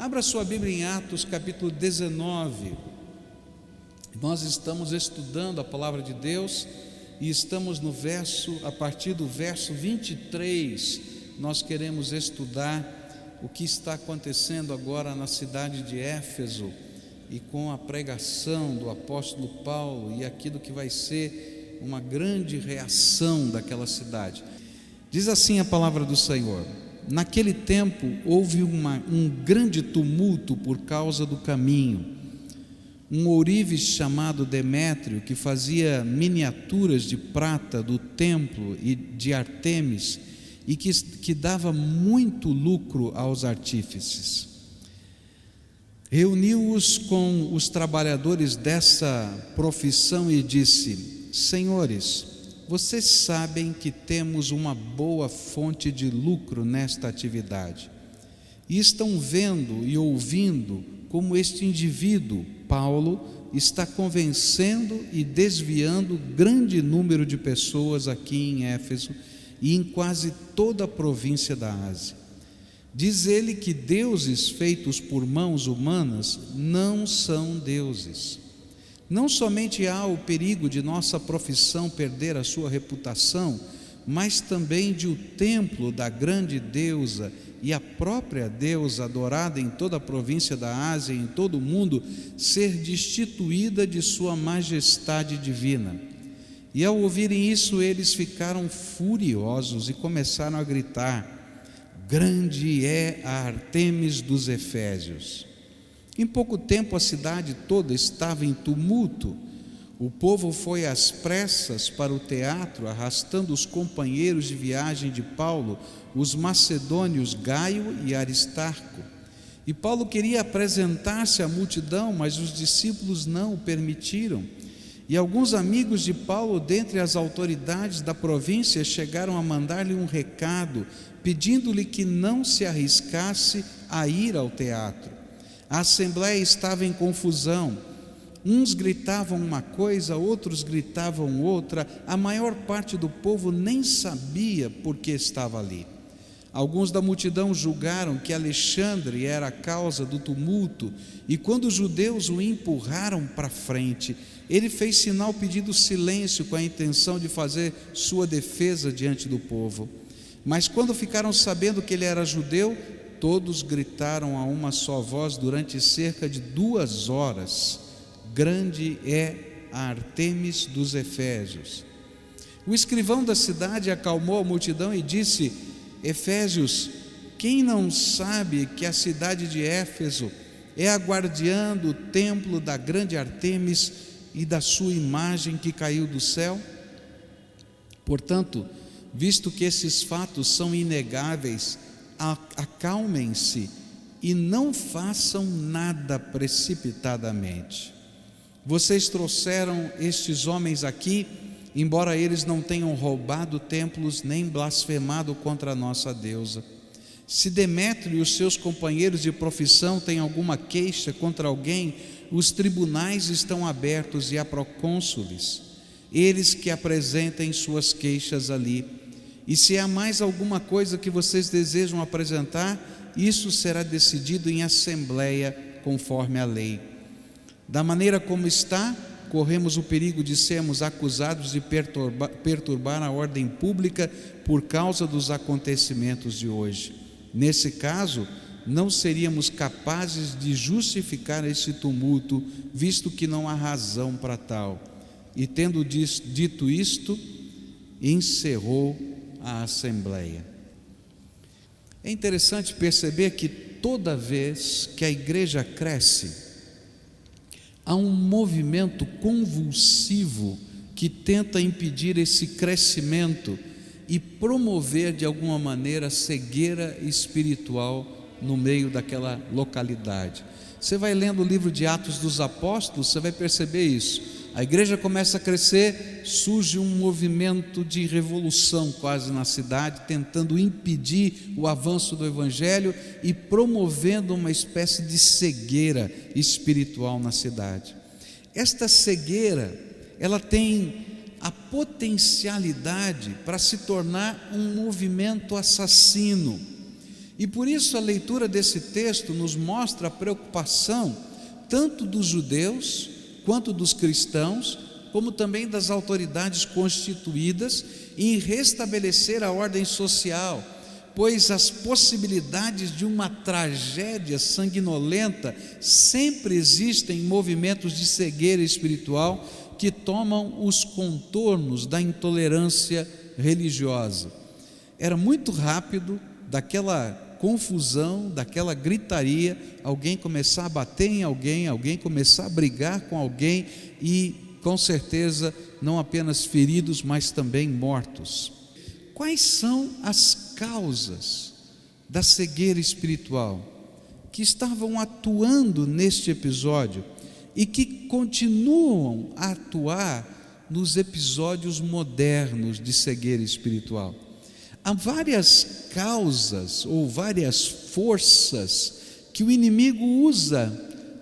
Abra sua Bíblia em Atos capítulo 19. Nós estamos estudando a palavra de Deus e estamos a partir do verso 23, nós queremos estudar o que está acontecendo agora na cidade de Éfeso e com a pregação do apóstolo Paulo e aquilo que vai ser uma grande reação daquela cidade. Diz assim a palavra do Senhor: naquele tempo houve um grande tumulto por causa do caminho. Um ourives chamado Demétrio, que fazia miniaturas de prata do templo e de Artemis, e que dava muito lucro aos artífices, reuniu-os com os trabalhadores dessa profissão e disse: senhores, vocês sabem que temos uma boa fonte de lucro nesta atividade, e estão vendo e ouvindo como este indivíduo, Paulo, está convencendo e desviando grande número de pessoas aqui em Éfeso e em quase toda a província da Ásia. Diz ele que deuses feitos por mãos humanas não são deuses. Não somente há o perigo de nossa profissão perder a sua reputação, mas também de o templo da grande deusa e a própria deusa adorada em toda a província da Ásia e em todo o mundo ser destituída de sua majestade divina. E ao ouvirem isso, eles ficaram furiosos e começaram a gritar: grande é a Artemis dos Efésios. Em pouco tempo a cidade toda estava em tumulto. O povo foi às pressas para o teatro, arrastando os companheiros de viagem de Paulo, os macedônios Gaio e Aristarco. E Paulo queria apresentar-se à multidão, mas os discípulos não o permitiram. E alguns amigos de Paulo, dentre as autoridades da província, chegaram a mandar-lhe um recado, pedindo-lhe que não se arriscasse a ir ao teatro. A assembleia estava em confusão. Uns gritavam uma coisa, outros gritavam outra. A maior parte do povo nem sabia por que estava ali. Alguns da multidão julgaram que Alexandre era a causa do tumulto, e quando os judeus o empurraram para frente, ele fez sinal pedindo silêncio com a intenção de fazer sua defesa diante do povo. Mas quando ficaram sabendo que ele era judeu, todos gritaram a uma só voz durante cerca de 2 horas: grande é a Artemis dos Efésios. O escrivão da cidade acalmou a multidão e disse: Efésios, quem não sabe que a cidade de Éfeso é a guardiã do templo da grande Artemis e da sua imagem que caiu do céu? Portanto, visto que esses fatos são inegáveis, acalmem-se e não façam nada precipitadamente. Vocês trouxeram estes homens aqui, embora eles não tenham roubado templos nem blasfemado contra a nossa deusa. Se Demétrio e os seus companheiros de profissão têm alguma queixa contra alguém, os tribunais estão abertos e há procônsules, eles que apresentem suas queixas ali. E se há mais alguma coisa que vocês desejam apresentar, isso será decidido em assembleia conforme a lei. Da maneira como está, corremos o perigo de sermos acusados de perturbar a ordem pública por causa dos acontecimentos de hoje. Nesse caso, não seríamos capazes de justificar esse tumulto, visto que não há razão para tal. E tendo dito isto, encerrou a assembleia. É interessante perceber que toda vez que a igreja cresce, há um movimento convulsivo que tenta impedir esse crescimento e promover de alguma maneira cegueira espiritual no meio daquela localidade. Você vai lendo o livro de Atos dos Apóstolos, você vai perceber isso. A igreja começa a crescer, surge um movimento de revolução quase na cidade, tentando impedir o avanço do evangelho e promovendo uma espécie de cegueira espiritual na cidade. Esta cegueira, ela tem a potencialidade para se tornar um movimento assassino. E por isso a leitura desse texto nos mostra a preocupação tanto dos judeus quanto dos cristãos, como também das autoridades constituídas em restabelecer a ordem social, pois as possibilidades de uma tragédia sanguinolenta sempre existem em movimentos de cegueira espiritual que tomam os contornos da intolerância religiosa. Era muito rápido, daquela confusão, daquela gritaria, alguém começar a bater em alguém, alguém começar a brigar com alguém e, com certeza, não apenas feridos, mas também mortos. Quais são as causas da cegueira espiritual que estavam atuando neste episódio e que continuam a atuar nos episódios modernos de cegueira espiritual? Há várias causas ou várias forças que o inimigo usa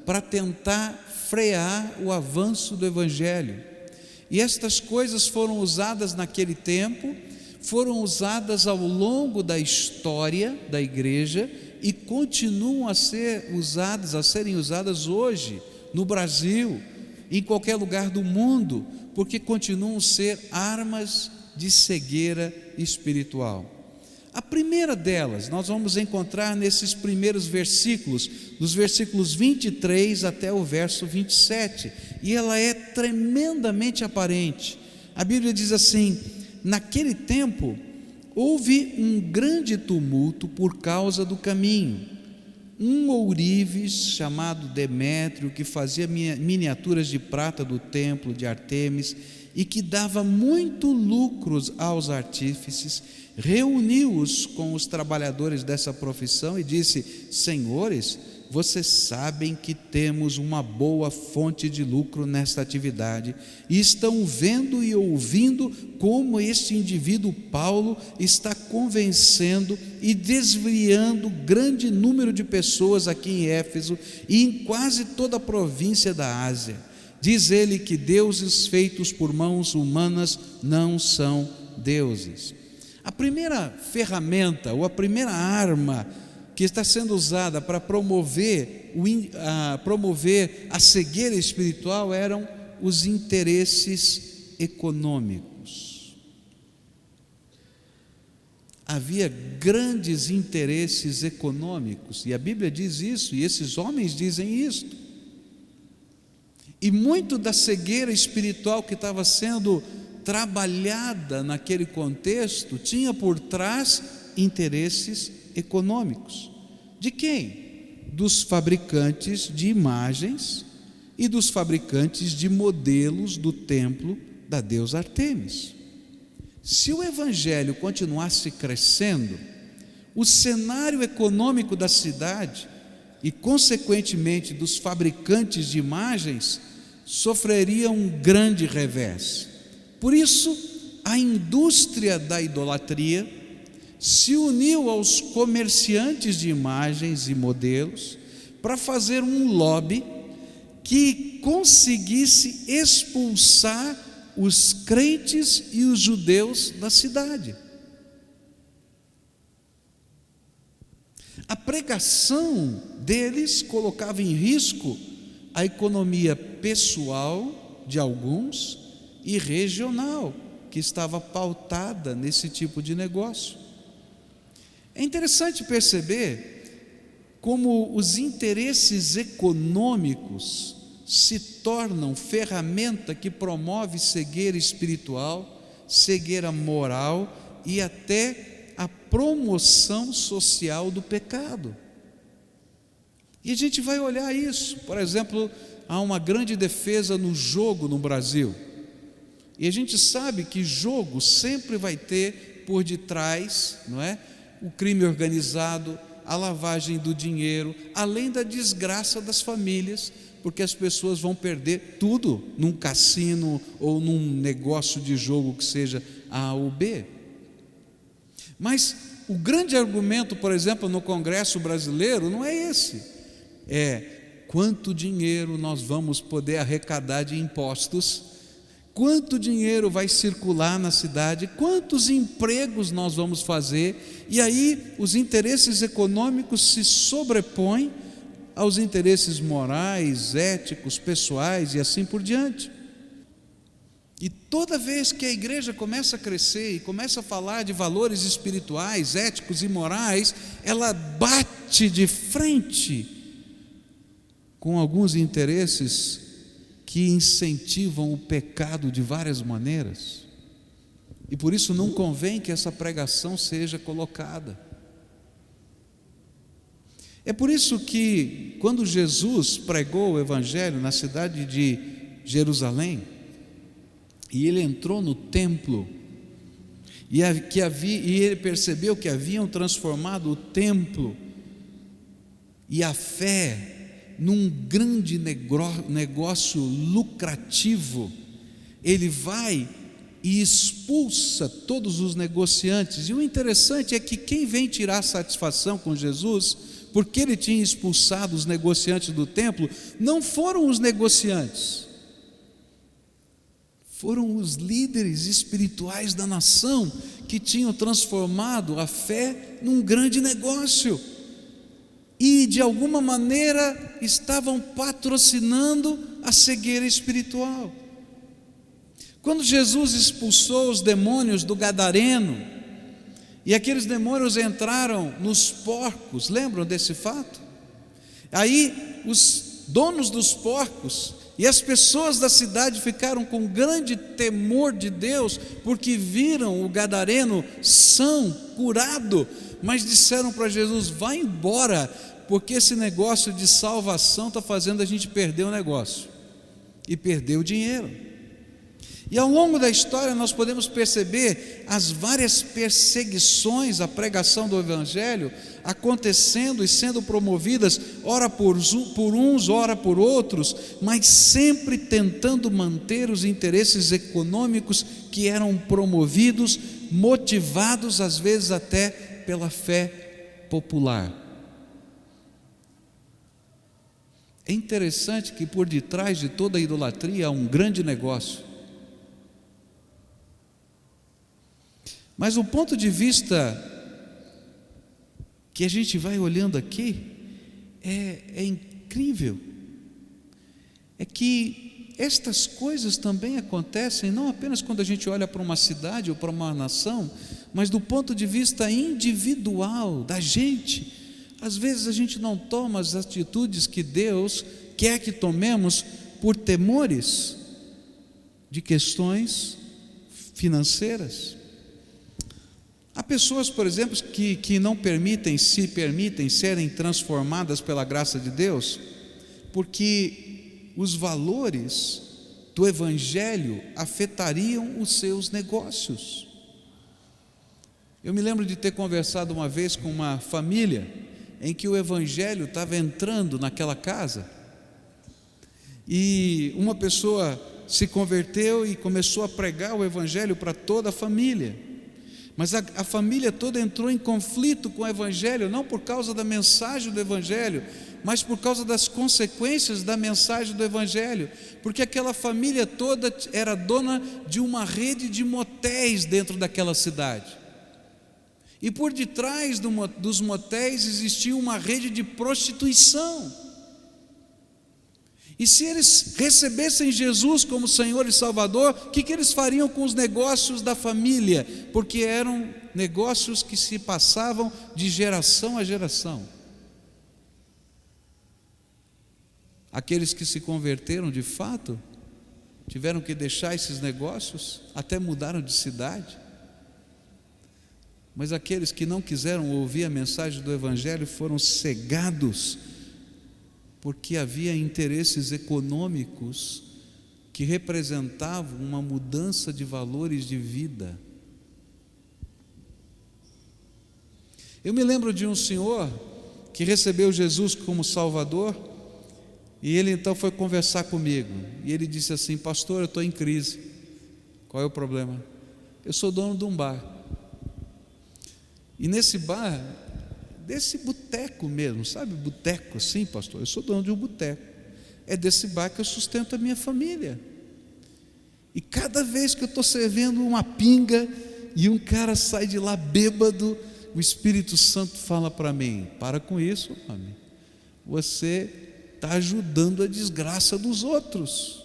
para tentar frear o avanço do Evangelho. E estas coisas foram usadas naquele tempo, foram usadas ao longo da história da igreja e continuam a serem usadas hoje no Brasil, em qualquer lugar do mundo, porque continuam a ser armas de cegueira espiritual. A primeira delas nós vamos encontrar nesses primeiros versículos, dos versículos 23 até o verso 27, e ela é tremendamente aparente. A Bíblia diz assim: naquele tempo houve um grande tumulto por causa do caminho. Um ourives chamado Demétrio, que fazia miniaturas de prata do templo de Ártemis e que dava muito lucros aos artífices, reuniu-os com os trabalhadores dessa profissão e disse: senhores, vocês sabem que temos uma boa fonte de lucro nesta atividade e estão vendo e ouvindo como este indivíduo Paulo está convencendo e desviando grande número de pessoas aqui em Éfeso e em quase toda a província da Ásia. Diz ele que deuses feitos por mãos humanas não são deuses. A primeira ferramenta ou a primeira arma que está sendo usada para promover a cegueira espiritual eram os interesses econômicos. Havia grandes interesses econômicos, e a Bíblia diz isso, e esses homens dizem isto. E muito da cegueira espiritual que estava sendo trabalhada naquele contexto tinha por trás interesses econômicos. De quem? Dos fabricantes de imagens e dos fabricantes de modelos do templo da deusa Ártemis. Se o evangelho continuasse crescendo, o cenário econômico da cidade e, consequentemente, dos fabricantes de imagens sofreria um grande revés. Por isso, a indústria da idolatria se uniu aos comerciantes de imagens e modelos para fazer um lobby que conseguisse expulsar os crentes e os judeus da cidade. A pregação deles colocava em risco a economia pessoal de alguns e regional, que estava pautada nesse tipo de negócio. É interessante perceber como os interesses econômicos se tornam ferramenta que promove cegueira espiritual, cegueira moral e até a promoção social do pecado. E a gente vai olhar isso. Por exemplo, há uma grande defesa no jogo no Brasil. E a gente sabe que jogo sempre vai ter por detrás, não é? O crime organizado, a lavagem do dinheiro, além da desgraça das famílias, porque as pessoas vão perder tudo num cassino ou num negócio de jogo que seja A ou B. Mas o grande argumento, por exemplo, no Congresso brasileiro não é esse. É quanto dinheiro nós vamos poder arrecadar de impostos, quanto dinheiro vai circular na cidade, quantos empregos nós vamos fazer, e aí os interesses econômicos se sobrepõem aos interesses morais, éticos, pessoais e assim por diante. E toda vez que a igreja começa a crescer e começa a falar de valores espirituais, éticos e morais, ela bate de frente com alguns interesses que incentivam o pecado de várias maneiras. E por isso não convém que essa pregação seja colocada. É por isso que, quando Jesus pregou o Evangelho na cidade de Jerusalém, e ele entrou no templo, e ele percebeu que haviam transformado o templo e a fé num grande negócio lucrativo, ele vai e expulsa todos os negociantes. E o interessante é que quem vem tirar satisfação com Jesus, porque ele tinha expulsado os negociantes do templo, não foram os negociantes, foram os líderes espirituais da nação, que tinham transformado a fé num grande negócio, e de alguma maneira estavam patrocinando a cegueira espiritual. Quando Jesus expulsou os demônios do Gadareno, e aqueles demônios entraram nos porcos, lembram desse fato? Aí os donos dos porcos e as pessoas da cidade ficaram com grande temor de Deus, porque viram o gadareno são, curado, mas disseram para Jesus: vai embora, porque esse negócio de salvação está fazendo a gente perder o negócio, e perder o dinheiro. E ao longo da história nós podemos perceber as várias perseguições à pregação do Evangelho acontecendo e sendo promovidas, ora por uns, ora por outros, mas sempre tentando manter os interesses econômicos que eram promovidos, motivados às vezes até pela fé popular. É interessante que por detrás de toda a idolatria há um grande negócio. Mas o ponto de vista que a gente vai olhando aqui é incrível. É que estas coisas também acontecem não apenas quando a gente olha para uma cidade ou para uma nação, mas do ponto de vista individual da gente. Às vezes a gente não toma as atitudes que Deus quer que tomemos por temores de questões financeiras. Há pessoas, por exemplo, que não se permitem serem transformadas pela graça de Deus, porque os valores do Evangelho afetariam os seus negócios. Eu me lembro de ter conversado uma vez com uma família em que o Evangelho estava entrando naquela casa, e uma pessoa se converteu e começou a pregar o Evangelho para toda a família. Mas a família toda entrou em conflito com o Evangelho, não por causa da mensagem do Evangelho, mas por causa das consequências da mensagem do Evangelho, porque aquela família toda era dona de uma rede de motéis dentro daquela cidade, e por detrás dos motéis existia uma rede de prostituição. E se eles recebessem Jesus como Senhor e Salvador, o que eles fariam com os negócios da família? Porque eram negócios que se passavam de geração a geração. Aqueles que se converteram de fato, tiveram que deixar esses negócios, até mudaram de cidade. Mas aqueles que não quiseram ouvir a mensagem do Evangelho foram cegados, porque havia interesses econômicos que representavam uma mudança de valores de vida. Eu me lembro de um senhor que recebeu Jesus como Salvador, e ele então foi conversar comigo, e ele disse assim: pastor, eu estou em crise. Qual é o problema? Eu sou dono de um bar, e nesse bar, desse boteco mesmo, sabe, boteco assim, pastor, eu sou dono de um boteco, é desse bar que eu sustento a minha família, E cada vez que eu estou servindo uma pinga e um cara sai de lá bêbado, o Espírito Santo fala para mim: para com isso, homem. Você está ajudando a desgraça dos outros.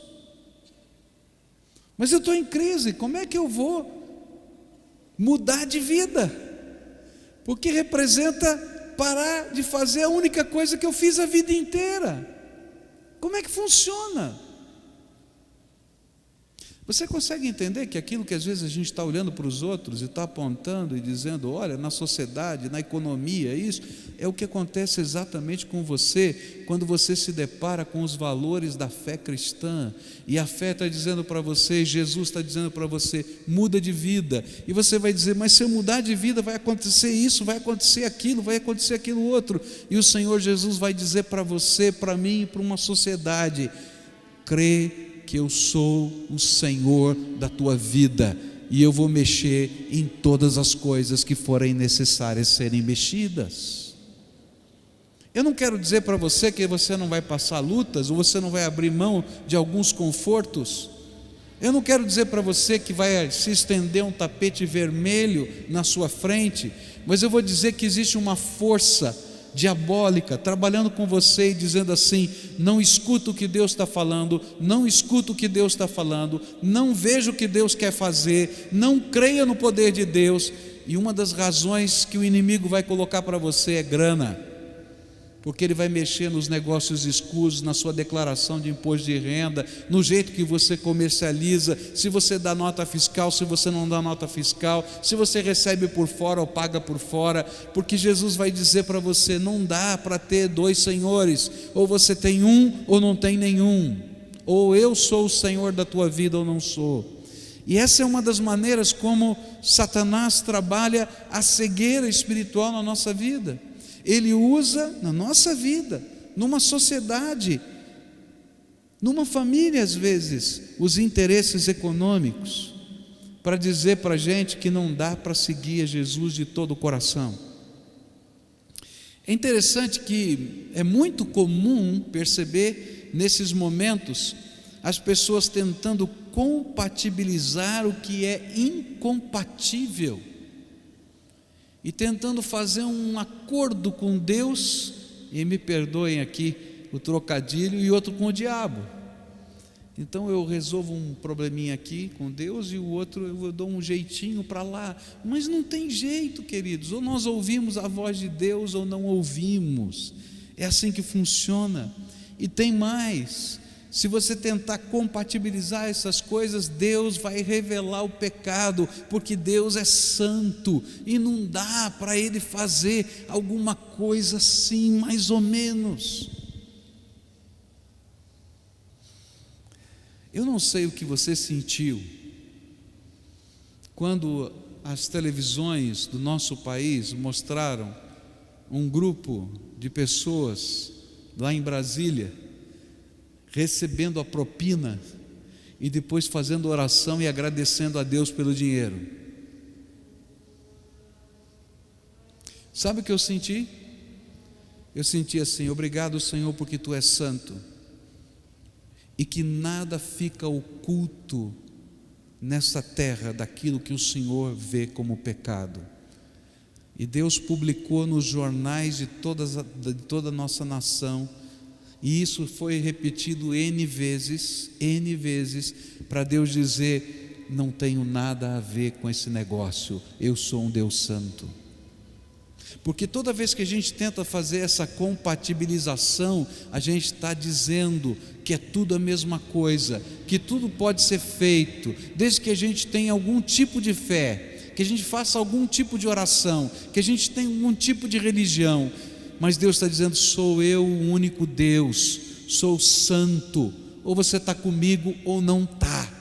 Mas eu estou em crise, como é que eu vou mudar de vida? Porque representa parar de fazer a única coisa que eu fiz a vida inteira. Como é que funciona? Você consegue entender que aquilo que às vezes a gente está olhando para os outros e está apontando e dizendo: olha, na sociedade, na economia, isso é o que acontece exatamente com você quando você se depara com os valores da fé cristã, e a fé está dizendo para você, Jesus está dizendo para você: muda de vida. E você vai dizer: mas se eu mudar de vida vai acontecer isso, vai acontecer aquilo outro. E o Senhor Jesus vai dizer para você, para mim e para uma sociedade: crê que eu sou o Senhor da tua vida, e eu vou mexer em todas as coisas que forem necessárias serem mexidas. Eu não quero dizer para você que você não vai passar lutas, ou você não vai abrir mão de alguns confortos. Eu não quero dizer para você que vai se estender um tapete vermelho na sua frente, mas eu vou dizer que existe uma força diabólica trabalhando com você e dizendo assim: não escuta o que Deus está falando, não escuta o que Deus está falando, não veja o que Deus quer fazer, não creia no poder de Deus. E uma das razões que o inimigo vai colocar para você é grana, porque ele vai mexer nos negócios escusos, na sua declaração de imposto de renda, no jeito que você comercializa, se você dá nota fiscal, se você não dá nota fiscal, se você recebe por fora ou paga por fora, porque Jesus vai dizer para você: não dá para ter dois senhores, ou você tem um ou não tem nenhum, ou eu sou o Senhor da tua vida ou não sou. E essa é uma das maneiras como Satanás trabalha a cegueira espiritual na nossa vida. Ele usa na nossa vida, numa sociedade, numa família às vezes, os interesses econômicos, para dizer para a gente que não dá para seguir a Jesus de todo o coração. É interessante que é muito comum perceber nesses momentos as pessoas tentando compatibilizar o que é incompatível, e tentando fazer um acordo com Deus, e me perdoem aqui o trocadilho, e outro com o diabo. Então eu resolvo um probleminha aqui com Deus, e o outro eu dou um jeitinho para lá. Mas não tem jeito, queridos, ou nós ouvimos a voz de Deus ou não ouvimos. É assim que funciona. E tem mais: se você tentar compatibilizar essas coisas, Deus vai revelar o pecado, porque Deus é santo e não dá para Ele fazer alguma coisa assim, mais ou menos. Eu não sei o que você sentiu quando as televisões do nosso país mostraram um grupo de pessoas lá em Brasília recebendo a propina e depois fazendo oração e agradecendo a Deus pelo dinheiro. Sabe o que eu senti? Eu senti assim: obrigado, Senhor, porque Tu és santo, e que nada fica oculto nessa terra daquilo que o Senhor vê como pecado. E Deus publicou nos jornais de toda a nossa nação, e isso foi repetido N vezes, para Deus dizer: não tenho nada a ver com esse negócio, eu sou um Deus santo. Porque toda vez que a gente tenta fazer essa compatibilização, a gente está dizendo que é tudo a mesma coisa, que tudo pode ser feito, desde que a gente tenha algum tipo de fé, que a gente faça algum tipo de oração, que a gente tenha algum tipo de religião. Mas Deus está dizendo: sou eu o único Deus, sou santo, ou você está comigo ou não está.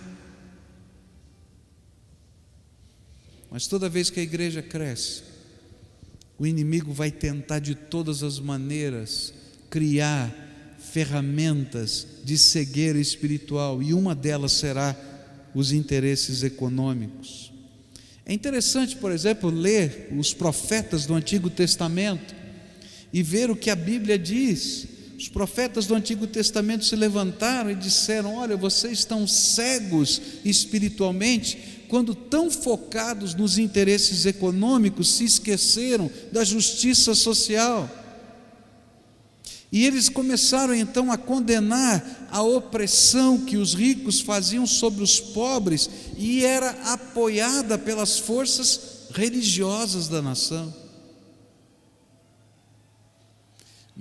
Mas toda vez que a igreja cresce, o inimigo vai tentar de todas as maneiras criar ferramentas de cegueira espiritual, e uma delas será os interesses econômicos. É interessante, por exemplo, ler os profetas do Antigo Testamento e ver o que a Bíblia diz os profetas do Antigo Testamento se levantaram e disseram: olha, vocês estão cegos espiritualmente, quando tão focados nos interesses econômicos, se esqueceram da justiça social. E eles começaram então a condenar a opressão que os ricos faziam sobre os pobres, e era apoiada pelas forças religiosas da nação.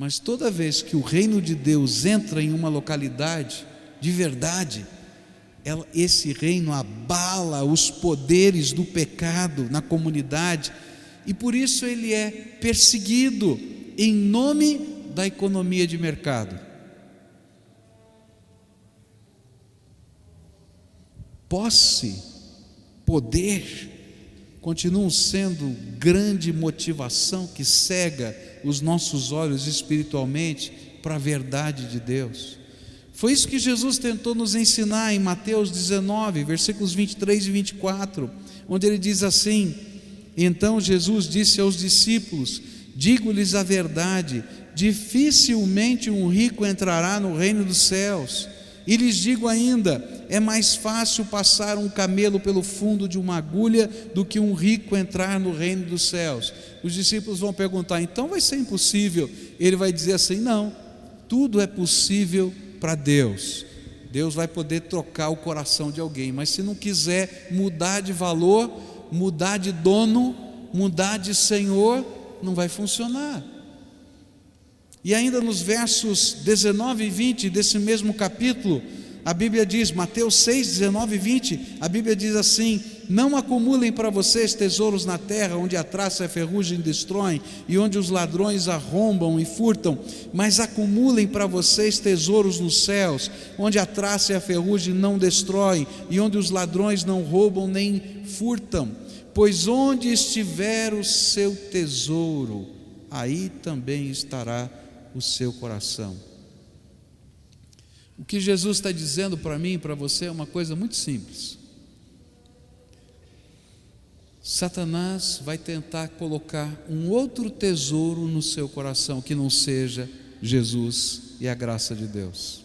Mas toda vez que o reino de Deus entra em uma localidade, de verdade, esse reino abala os poderes do pecado na comunidade, e por isso ele é perseguido em nome da economia de mercado. Posse, poder, continuam sendo grande motivação que cega os nossos olhos espiritualmente para a verdade de Deus. Foi isso que Jesus tentou nos ensinar em Mateus 19, versículos 23 e 24, onde ele diz assim: então Jesus disse aos discípulos: digo-lhes a verdade, dificilmente um rico entrará no reino dos céus. E lhes digo ainda, é mais fácil passar um camelo pelo fundo de uma agulha do que um rico entrar no reino dos céus. Os discípulos vão perguntar: então vai ser impossível? Ele vai dizer assim: não, tudo é possível para Deus. Deus vai poder trocar o coração de alguém, mas se não quiser mudar de valor, mudar de dono, mudar de senhor, não vai funcionar. E ainda nos versos 19 e 20 desse mesmo capítulo, a Bíblia diz, Mateus 6, 19 e 20, a Bíblia diz assim: não acumulem para vocês tesouros na terra, onde a traça e a ferrugem destroem, e onde os ladrões arrombam e furtam, mas acumulem para vocês tesouros nos céus, onde a traça e a ferrugem não destroem, e onde os ladrões não roubam nem furtam, pois onde estiver o seu tesouro, aí também estará o seu coração. O que Jesus está dizendo para mim e para você é uma coisa muito simples. Satanás vai tentar colocar um outro tesouro no seu coração que não seja Jesus e a graça de Deus.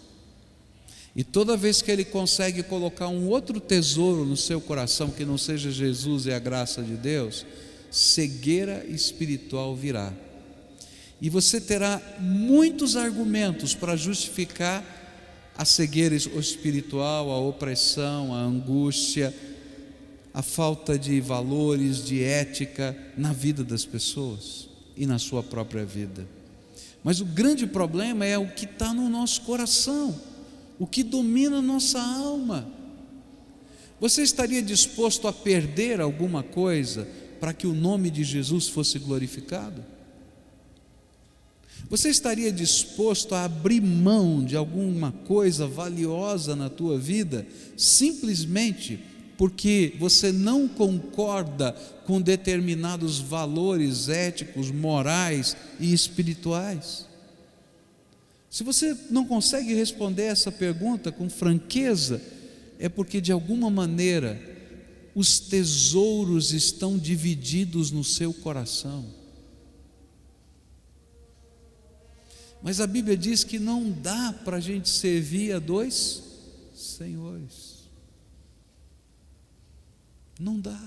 E toda vez que ele consegue colocar um outro tesouro no seu coração que não seja Jesus e a graça de Deus, cegueira espiritual virá. E você terá muitos argumentos para justificar a cegueira espiritual, a opressão, a angústia, a falta de valores, de ética na vida das pessoas e na sua própria vida. Mas o grande problema é o que está no nosso coração, o que domina a nossa alma. Você estaria disposto a perder alguma coisa para que o nome de Jesus fosse glorificado? Você estaria disposto a abrir mão de alguma coisa valiosa na tua vida, simplesmente porque você não concorda com determinados valores éticos, morais e espirituais? Se você não consegue responder essa pergunta com franqueza, é porque de alguma maneira os tesouros estão divididos no seu coração. Mas a Bíblia diz que não dá para a gente servir a dois senhores. Não dá.